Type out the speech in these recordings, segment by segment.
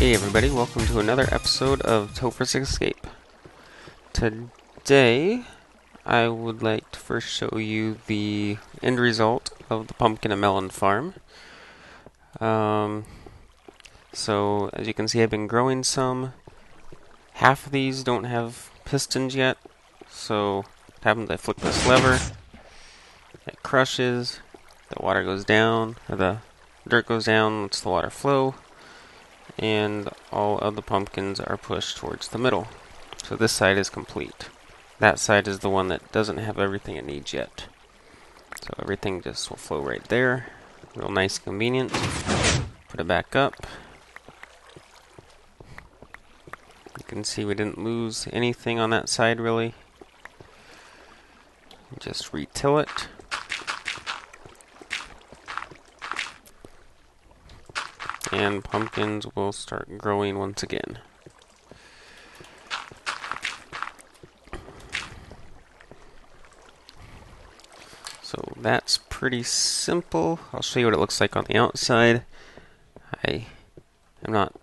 Hey everybody, welcome to another episode of Tophers Escape. Today, I would like to first show you the end result of the pumpkin and melon farm. So, as you can see, I've been growing some. Half of these don't have pistons yet, so what happens, I flick this lever, it crushes, the water goes down, or the dirt goes down, lets the water flow, and all of the pumpkins are pushed towards the middle. So this side is complete. That side is the one that doesn't have everything it needs yet. So everything just will flow right there. Real nice, convenient. Put it back up. You can see we didn't lose anything on that side really. Just retill it. And pumpkins will start growing once again. So that's pretty simple. I'll show you what it looks like on the outside. I am not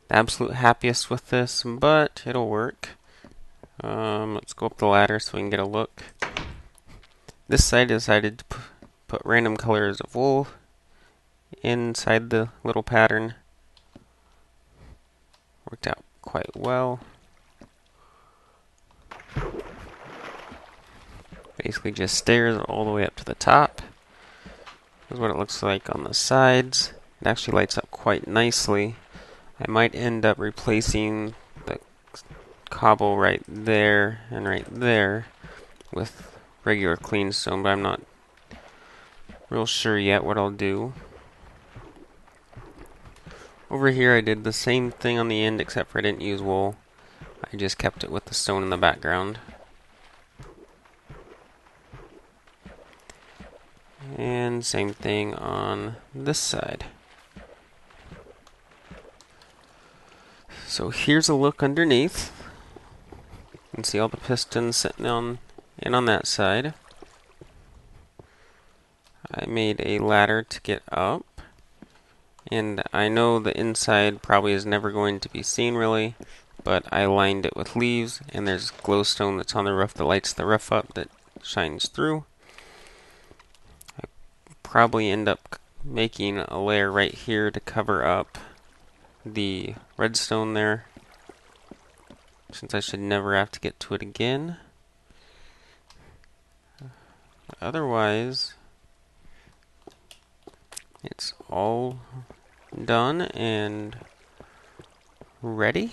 the absolute happiest with this, but it'll work. Let's go up the ladder so we can get a look. This side I decided to put random colors of wool inside the little pattern. Worked out quite well. Basically just stairs all the way up to the top. This is what it looks like on the sides. It actually lights up quite nicely. I might end up replacing the cobble right there and right there with regular clean stone, but I'm not real sure yet what I'll do. Over here I did the same thing on the end, except for I didn't use wool. I just kept it with the stone in the background. And same thing on this side. So here's a look underneath. You can see all the pistons sitting on that side. I made a ladder to get up. And I know the inside probably is never going to be seen really, but I lined it with leaves, and there's glowstone that's on the roof that lights the roof up that shines through. I probably end up making a layer right here to cover up the redstone there, since I should never have to get to it again. Otherwise, it's all done and ready.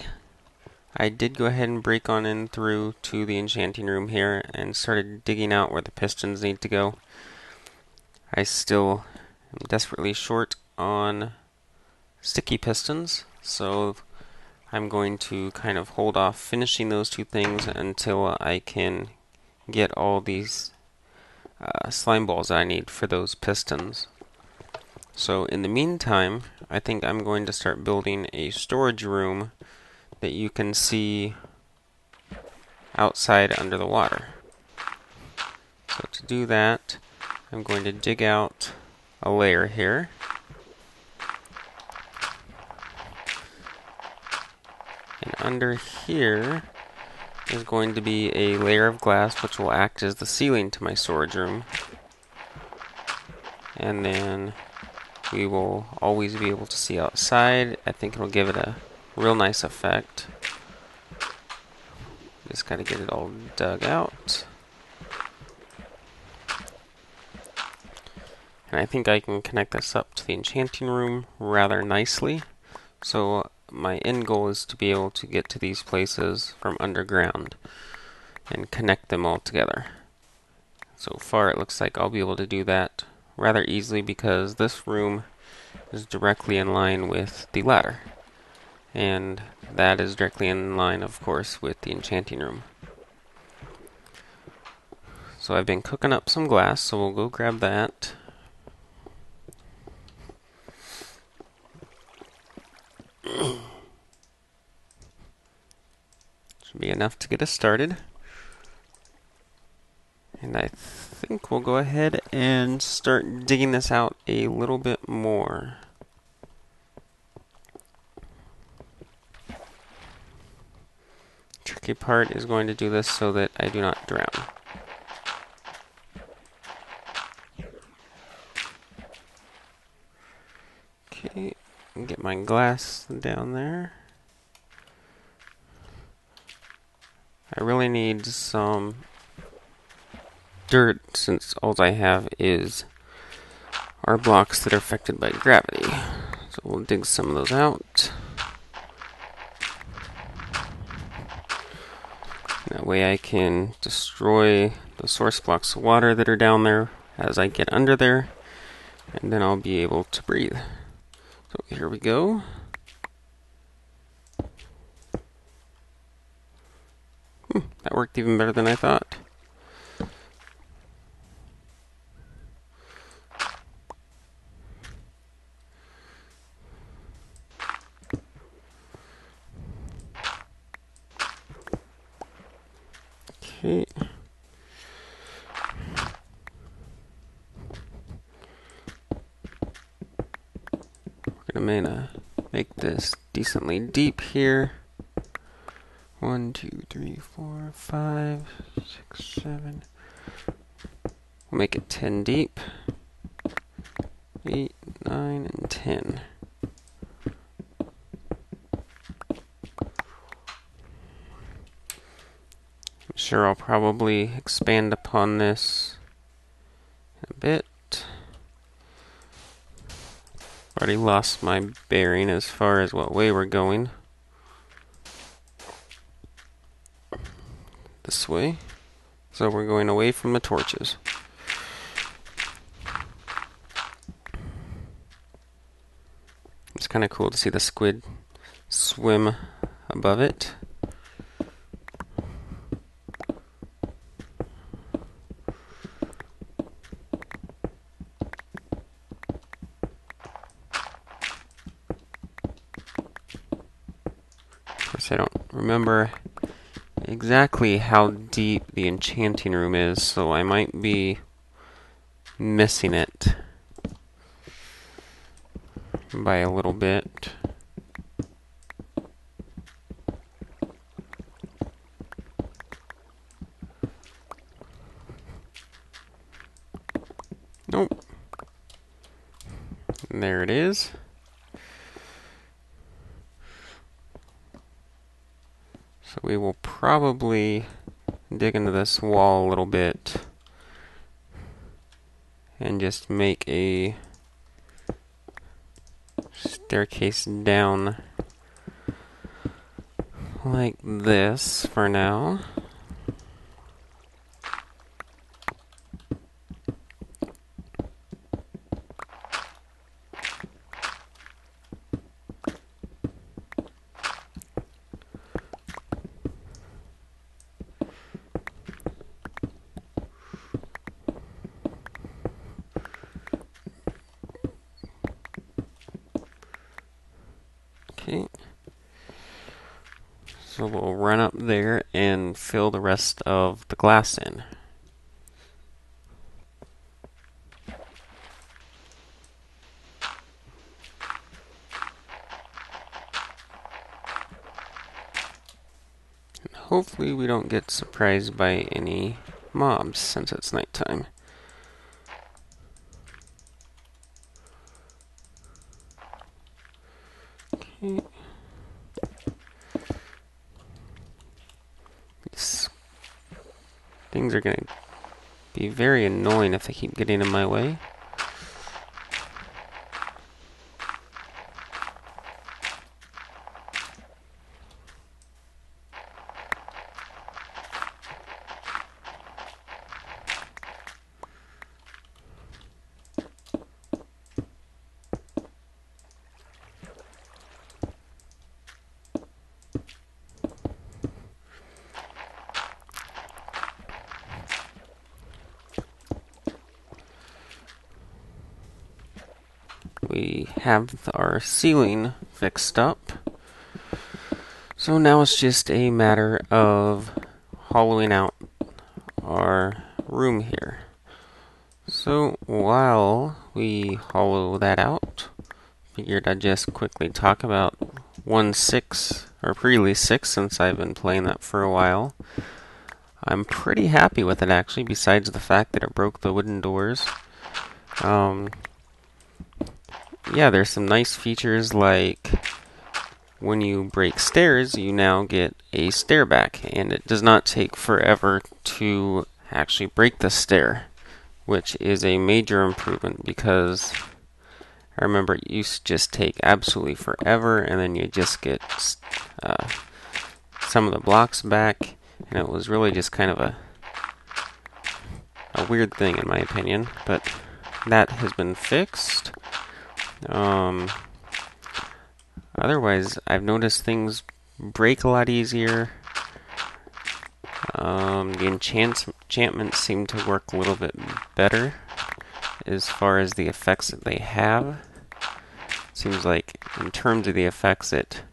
I did go ahead and break on in through to the enchanting room here and started digging out where the pistons need to go. I still am desperately short on sticky pistons, so I'm going to kind of hold off finishing those two things until I can get all these slime balls that I need for those pistons. So in the meantime, I think I'm going to start building a storage room that you can see outside under the water. So to do that, I'm going to dig out a layer here. And under here is going to be a layer of glass which will act as the ceiling to my storage room. And then we will always be able to see outside. I think it'll give it a real nice effect. Just gotta get it all dug out. And I think I can connect this up to the enchanting room rather nicely. So my end goal is to be able to get to these places from underground and connect them all together. So far it looks like I'll be able to do that rather easily because this room is directly in line with the ladder. And that is directly in line, of course, with the enchanting room. So I've been cooking up some glass, so we'll go grab that. Should be enough to get us started. And I think we'll go ahead and start digging this out a little bit more. tricky part is going to do this so that I do not drown. Okay, get my glass down there. I really need some dirt since all I have are blocks that are affected by gravity. So we'll dig some of those out. That way I can destroy the source blocks of water that are down there as I get under there, and then I'll be able to breathe. So here we go. That worked even better than I thought. Okay. We're gonna make this decently deep here. 1, 2, 3, 4, 5, 6, 7. We'll make it 10 deep. 8, 9, and 10. I'm sure I'll probably expand upon this a bit. Already lost my bearing as far as what way we're going. This way. So we're going away from the torches. It's kind of cool to see the squid swim above it. Of course, I don't remember exactly how deep the enchanting room is, so I might be missing it by a little bit. Nope. There it is. So we will probably dig into this wall a little bit and just make a staircase down like this for now. Okay, so we'll run up there and fill the rest of the glass in. And hopefully we don't get surprised by any mobs since it's nighttime. Okay. These things are going to be very annoying if they keep getting in my way. We have our ceiling fixed up. So now it's just a matter of hollowing out our room here. So while we hollow that out, figured I'd just quickly talk about 1.6 or pre-release 6 since I've been playing that for a while. I'm pretty happy with it actually, besides the fact that it broke the wooden doors. Yeah, there's some nice features like when you break stairs, you now get a stair back, and it does not take forever to actually break the stair, which is a major improvement because I remember it used to just take absolutely forever, and then you just get some of the blocks back, and it was really just kind of a weird thing in my opinion, but that has been fixed. Otherwise, I've noticed things break a lot easier. The enchantments seem to work a little bit better as far as the effects that they have. Seems like in terms of the effects, it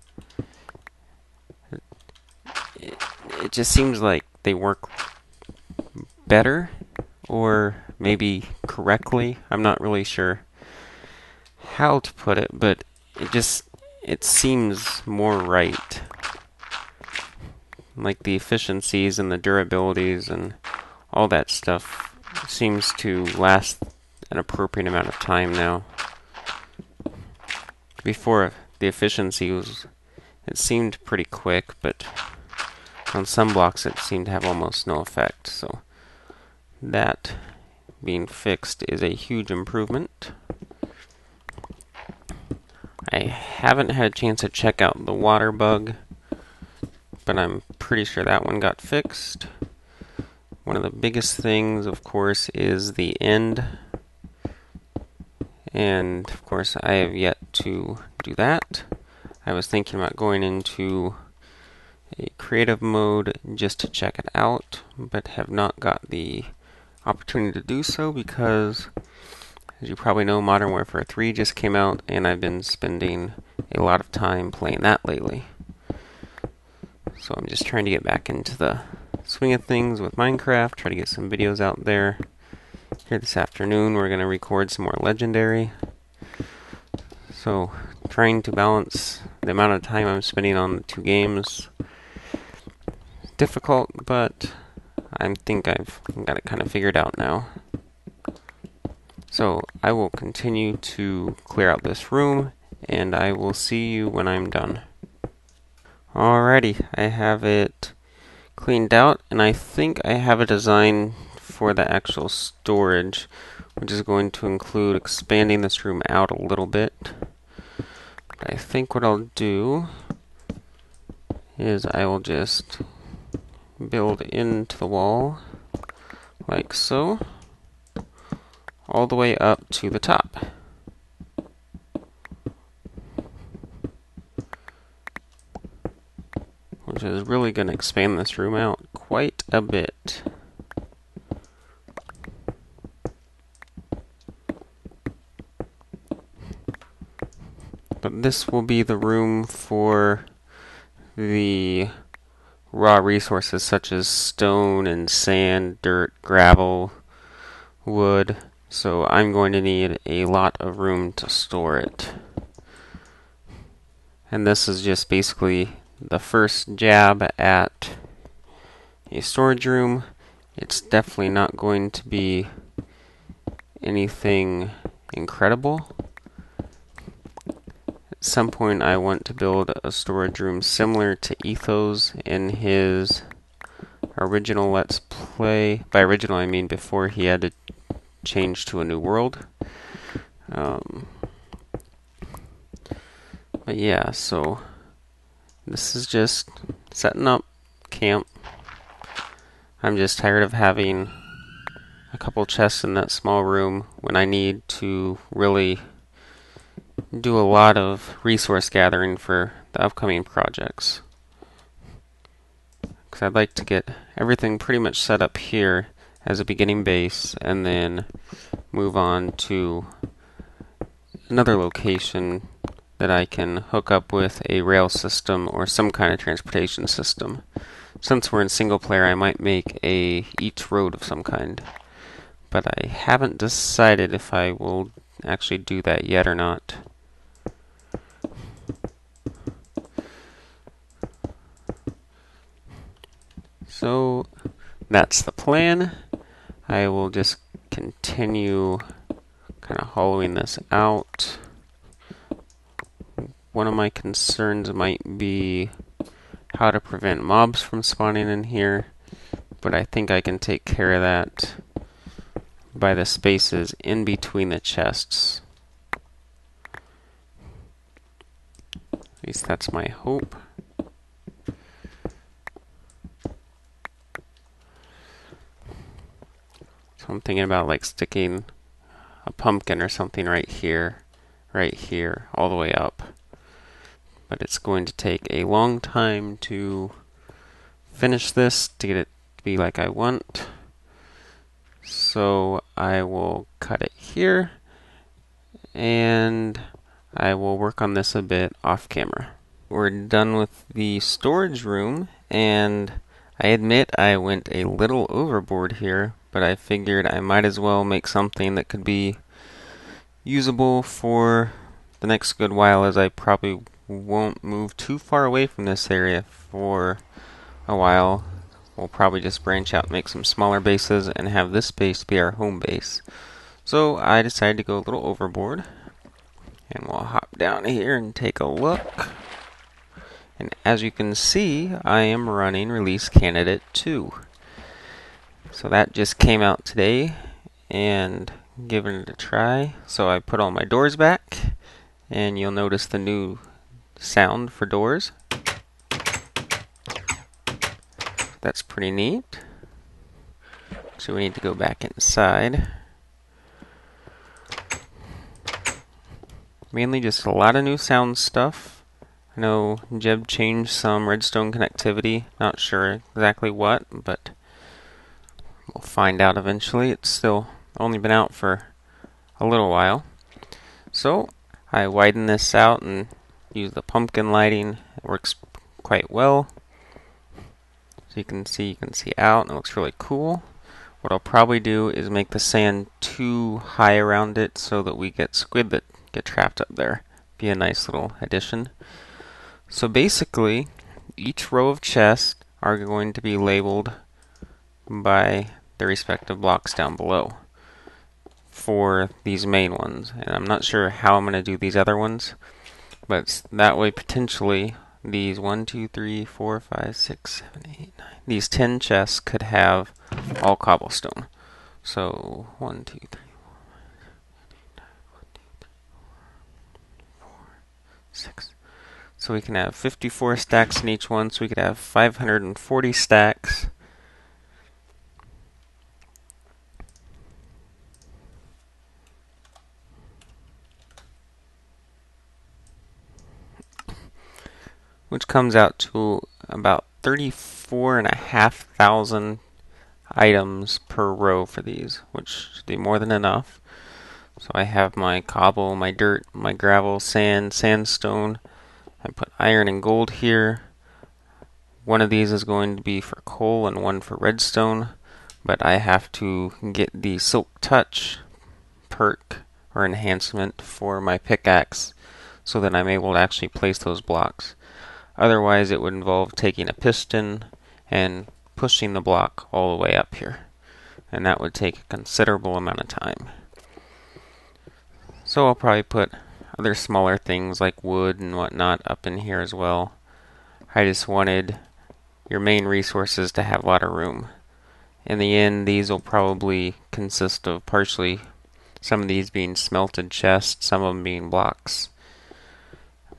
just seems like they work better, or maybe correctly. I'm not really sure how to put it, but it seems more right. Like the efficiencies and the durabilities and all that stuff seems to last an appropriate amount of time now. Before, the efficiency it seemed pretty quick, but on some blocks it seemed to have almost no effect. So that being fixed is a huge improvement. I haven't had a chance to check out the water bug, but I'm pretty sure that one got fixed. One of the biggest things, of course, is the end. And, of course, I have yet to do that. I was thinking about going into a creative mode just to check it out, but have not got the opportunity to do so because, as you probably know, Modern Warfare 3 just came out, and I've been spending a lot of time playing that lately. So I'm just trying to get back into the swing of things with Minecraft, try to get some videos out there. Here this afternoon we're going to record some more Legendary. So trying to balance the amount of time I'm spending on the two games. Difficult, but I think I've got it kind of figured out now. So I will continue to clear out this room, and I will see you when I'm done. Alrighty, I have it cleaned out, and I think I have a design for the actual storage, which is going to include expanding this room out a little bit. But I think what I'll do is I will just build into the wall, like so, all the way up to the top. Which is really going to expand this room out quite a bit. But this will be the room for the raw resources such as stone and sand, dirt, gravel, wood. So I'm going to need a lot of room to store it. And this is just basically the first jab at a storage room. It's definitely not going to be anything incredible. At some point I want to build a storage room similar to Ethos in his original Let's Play. By original I mean before he had to change to a new world. But yeah, so this is just setting up camp. I'm just tired of having a couple chests in that small room when I need to really do a lot of resource gathering for the upcoming projects. Because I'd like to get everything pretty much set up here as a beginning base and then move on to another location that I can hook up with a rail system or some kind of transportation system. Since we're in single player, I might make each road of some kind. But I haven't decided if I will actually do that yet or not. So that's the plan. I will just continue kind of hollowing this out. One of my concerns might be how to prevent mobs from spawning in here, but I think I can take care of that by the spaces in between the chests. At least that's my hope. So I'm thinking about like sticking a pumpkin or something right here, all the way up. But it's going to take a long time to finish this to get it to be like I want. So I will cut it here, and I will work on this a bit off camera. We're done with the storage room, and I admit I went a little overboard here, but I figured I might as well make something that could be usable for the next good while, as I probably won't move too far away from this area for a while. We'll probably just branch out and make some smaller bases and have this base be our home base. So I decided to go a little overboard, and we'll hop down here and take a look. And as you can see, I am running release candidate 2. So that just came out today, and giving it a try. So I put all my doors back, and you'll notice the new sound for doors. That's pretty neat. So we need to go back inside. Mainly just a lot of new sound stuff. I know Jeb changed some redstone connectivity. Not sure exactly what, but we'll find out eventually. It's still only been out for a little while. So I widen this out and use the pumpkin lighting. It works quite well. So you can see out, and it looks really cool. What I'll probably do is make the sand too high around it so that we get squid that get trapped up there. Be a nice little addition. So basically, each row of chests are going to be labeled by the respective blocks down below for these main ones. And I'm not sure how I'm going to do these other ones, but that way potentially these 1, 2, 3, 4, 5, 6, 7, 8, 9. These 10 chests could have all cobblestone. So 1, 2, 3, 4, 6. So we can have 54 stacks in each one, so we could have 540 stacks. Which comes out to about 34,500 items per row for these, which should be more than enough. So I have my cobble, my dirt, my gravel, sand, sandstone. I put iron and gold here. One of these is going to be for coal and one for redstone, but I have to get the Silk Touch perk or enhancement for my pickaxe so that I'm able to actually place those blocks. Otherwise, it would involve taking a piston and pushing the block all the way up here, and that would take a considerable amount of time. So I'll probably put other smaller things like wood and whatnot up in here as well. I just wanted your main resources to have a lot of room. In the end, these will probably consist of partially some of these being smelted chests, some of them being blocks.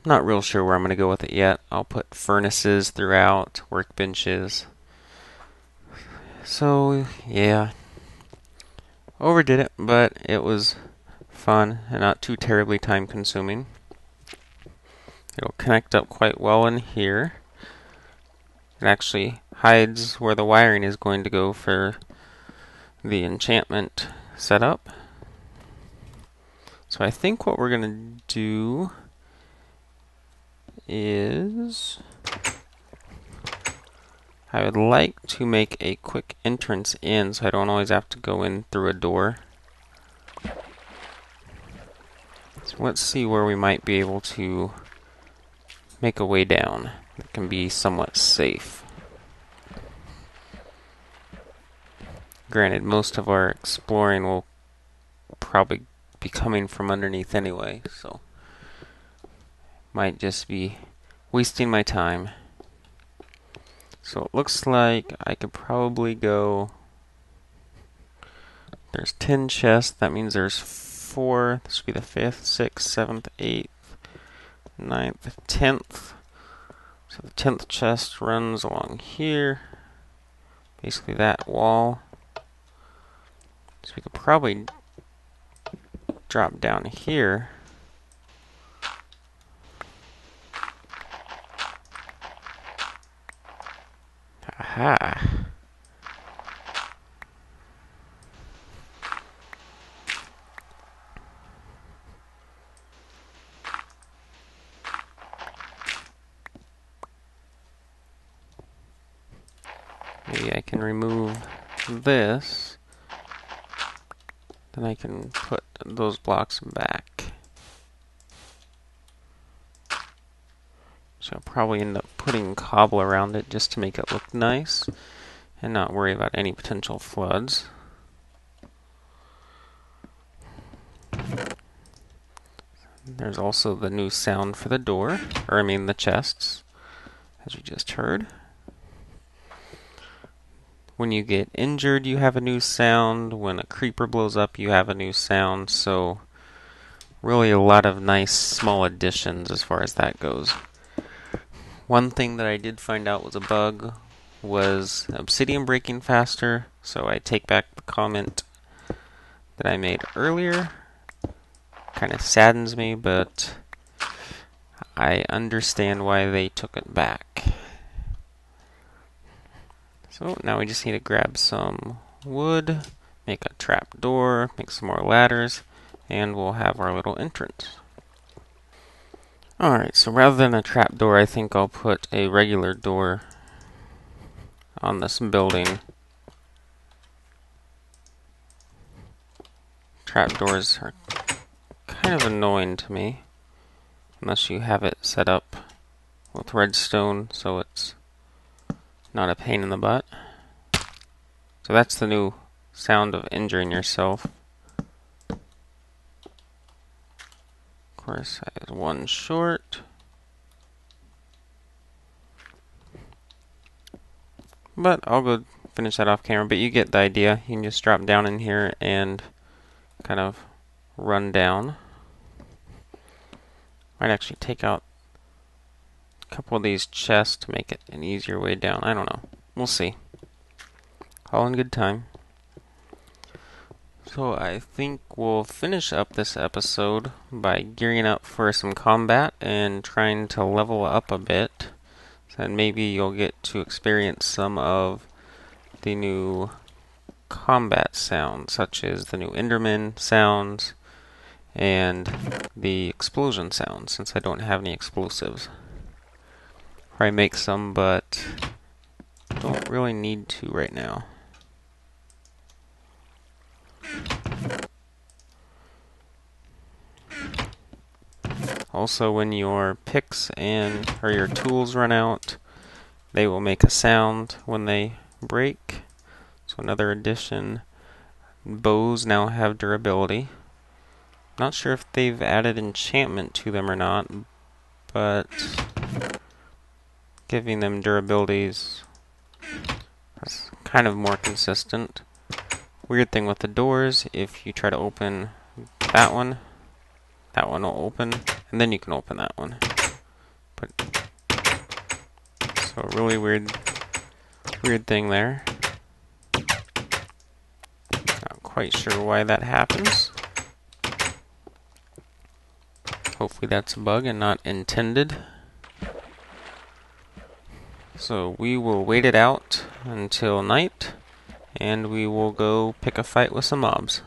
Not real sure where I'm going to go with it yet. I'll put furnaces throughout, workbenches. So, yeah. Overdid it, but it was fun and not too terribly time consuming. It'll connect up quite well in here. It actually hides where the wiring is going to go for the enchantment setup. So I think what we're going to do is I would like to make a quick entrance in so I don't always have to go in through a door. So let's see where we might be able to make a way down that can be somewhat safe. Granted, most of our exploring will probably be coming from underneath anyway, so might just be wasting my time. So it looks like I could probably go. There's 10 chests. That means there's 4. This would be the 5th, 6th, 7th, 8th, 9th, 10th. So the 10th chest runs along here. Basically that wall. So we could probably drop down here. Aha. Maybe I can remove this. Then I can put those blocks back. So I'll probably end up putting cobble around it just to make it look nice and not worry about any potential floods. There's also the new sound for the door, or I mean the chests, as we just heard. When you get injured, you have a new sound. When a creeper blows up, you have a new sound. So really a lot of nice small additions as far as that goes. One thing that I did find out was a bug was obsidian breaking faster. So I take back the comment that I made earlier. Kind of saddens me, but I understand why they took it back. So now we just need to grab some wood, make a trap door, make some more ladders, and we'll have our little entrance. Alright, so rather than a trap door, I think I'll put a regular door on this building. Trap doors are kind of annoying to me, unless you have it set up with redstone so it's not a pain in the butt. So that's the new sound of injuring yourself. Of course, I have one short. But I'll go finish that off camera, but you get the idea. You can just drop down in here and kind of run down. Might actually take out a couple of these chests to make it an easier way down. I don't know. We'll see. All in good time. So I think we'll finish up this episode by gearing up for some combat and trying to level up a bit. So maybe you'll get to experience some of the new combat sounds, such as the new Enderman sounds and the explosion sounds, since I don't have any explosives. Probably make some, but don't really need to right now. Also, when your picks or your tools run out, they will make a sound when they break. So another addition. Bows now have durability. Not sure if they've added enchantment to them or not, but giving them durabilities is kind of more consistent. Weird thing with the doors, if you try to open that one will open, and then you can open that one. But so really weird thing there. Not quite sure why that happens. Hopefully that's a bug and not intended. So we will wait it out until night, and we will go pick a fight with some mobs.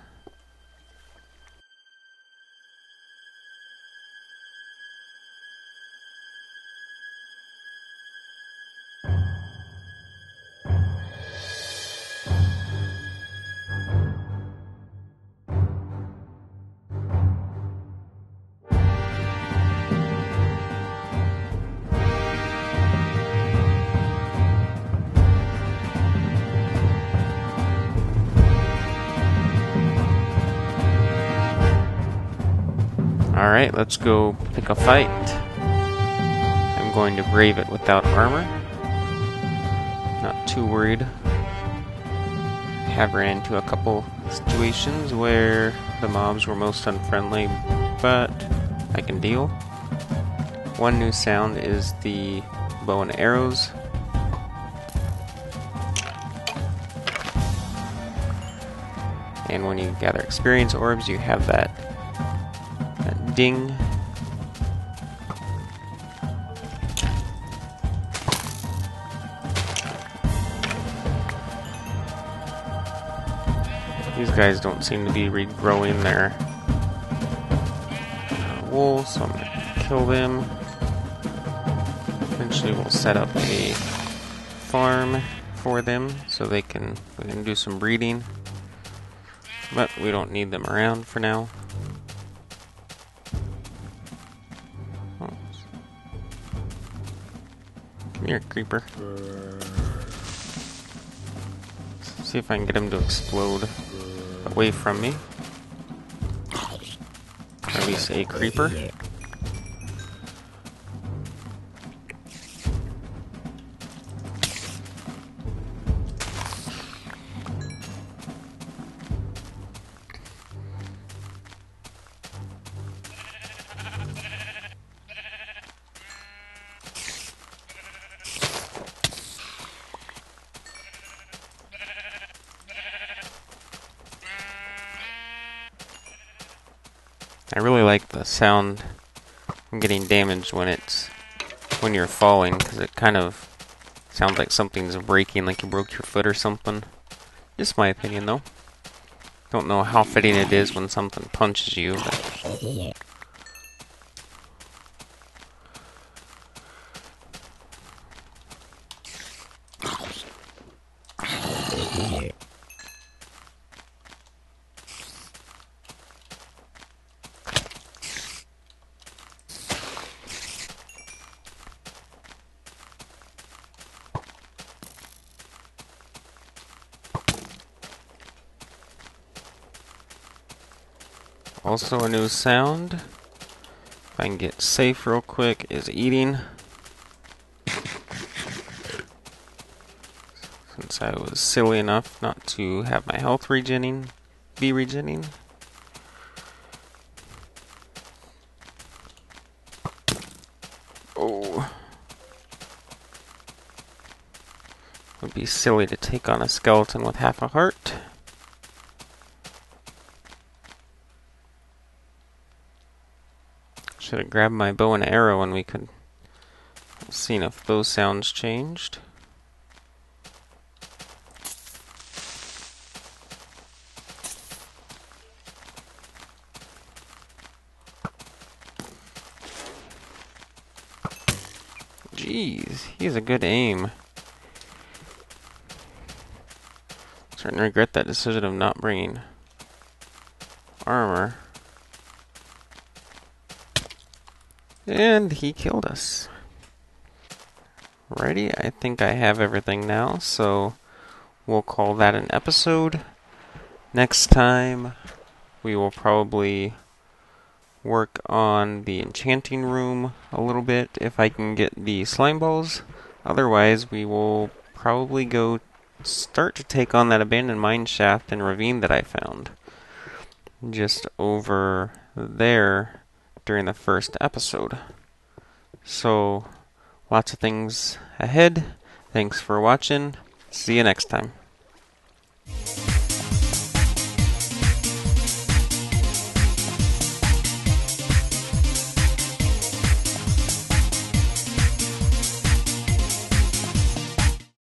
Alright, let's go pick a fight. I'm going to brave it without armor. Not too worried. Have ran into a couple situations where the mobs were most unfriendly, but I can deal. One new sound is the bow and arrows. And when you gather experience orbs, you have that ding. These guys don't seem to be regrowing their wool, so I'm going to kill them. Eventually we'll set up a farm for them so we can do some breeding. But we don't need them around for now. Come here, creeper. Let's see if I can get him to explode away from me. Or at least a creeper. I really like the sound from getting damaged when you're falling, because it kind of sounds like something's breaking, like you broke your foot or something. Just my opinion, though. Don't know how fitting it is when something punches you, but also a new sound, if I can get safe real quick, is eating. Since I was silly enough not to have my health be regening. Oh. Would be silly to take on a skeleton with half a heart. Should have grabbed my bow and arrow and we could have seen if those sounds changed. Jeez, he has a good aim. Starting to regret that decision of not bringing armor. And he killed us. Righty, I think I have everything now, so we'll call that an episode. Next time, we will probably work on the enchanting room a little bit, if I can get the slime balls. Otherwise, we will probably go start to take on that abandoned mine shaft and ravine that I found just over there during the first episode. So, lots of things ahead. Thanks for watching. See you next time.